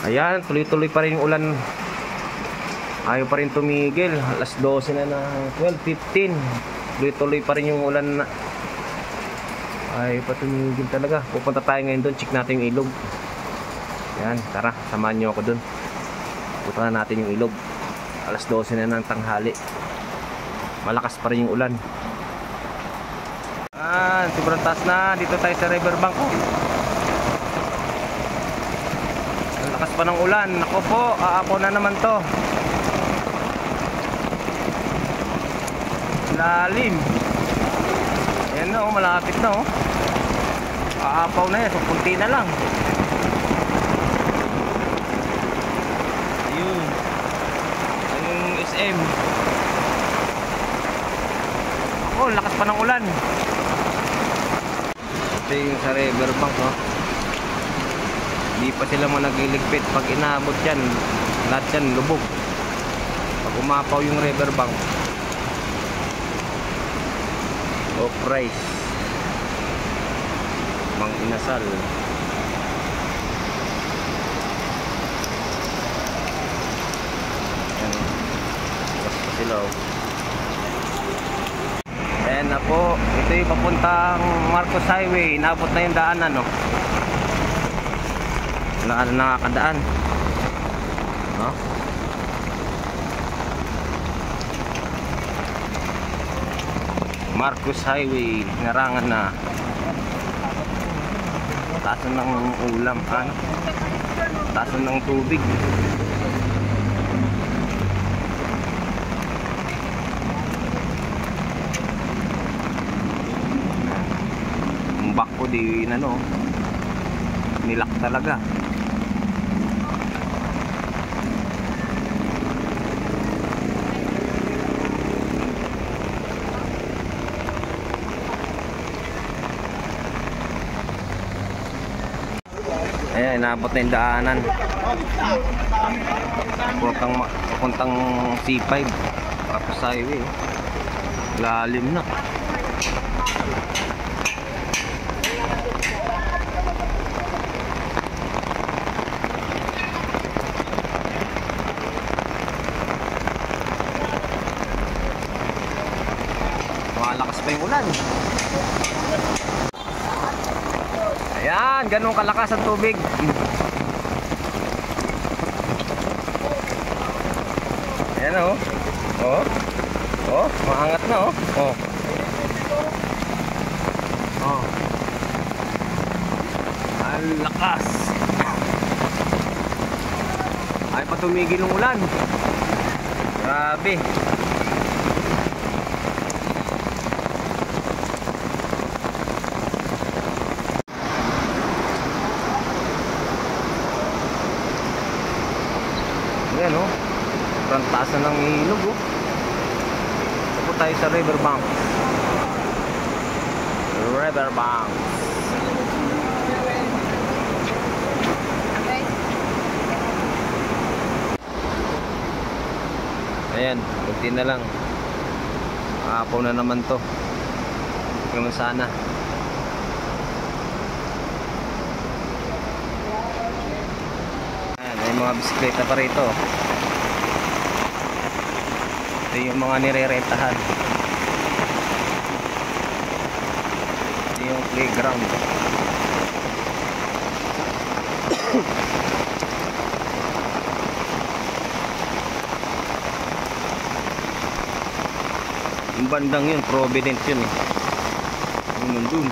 Ayan, tuloy-tuloy pa rin yung ulan. Ayaw pa rin tumigil. Alas 12 na ng 12:15. Tuloy-tuloy pa rin yung ulan na. Ayaw pa tumigil talaga. Pupunta tayo ngayon doon. Check natin yung ilog. Ayan, tara. Samahan nyo ako doon. Pupunta na natin yung ilog. Alas 12 na ng tanghali. Malakas pa rin yung ulan. Sobrang taas na. Dito tayo sa riverbank. Ang lakas pa ng ulan. Ako po, aapo na naman to. Lalim. Ayan na, malapit na. Aapaw na yan. So, punti na lang. Ayun. Ang SM. Ako, lakas pa ng ulan. Ito yung sa riverbank, no? Hindi pa sila managiligpit. Pag inaabot yan, lahat yan lubog. Pag umapaw yung riverbank, off price. Mang Inasal. Yan, labas pa sila, oh. Ayan na po. Ito yung papuntang Marcos Highway. Inabot na yung daanan, no? Wala na nakakadaan, no? Marcos Highway. Narangan na. Taas ng ulam, ano? Taas ng tubig. Bako di ano, nilak talaga. Ayan, inabot na yung daanan. Pupuntang C5 Marcos Highway. Lalim na. Malakas pa yung ulan. Ayan, ganun kalakas ang tubig. Ayan, oh. Oh. Oh, maangat na, oh. Oh. Oh. Ang lakas. Ay pa tumigil ng ulan. Grabe. Ayan, oh. Sobrang taas na ng ilog, oh. Ito po tayo sa riverbank. Riverbank. Ayan, kunti na lang. Apaw na naman to. Kung sana. Ayan, may mga bisikleta pa rito. Ito yung mga nire-rentahan. Ito yung playground. Yung bandang yun, Provident yun, eh. Yung nandun.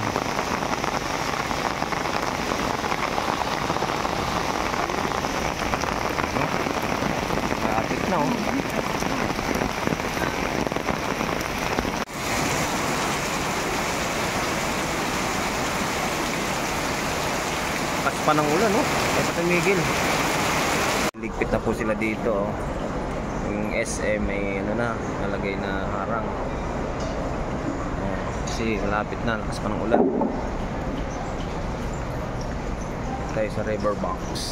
Kapit na, oh. Lakas pa ng ulan, oh. Kaya sa tumigil. Ligpit na po sila dito, oh. Yung SM may ano na, nalagay na harang. Oh, kasi malapit na, lakas pa ng ulan. Tayo sa riverbanks.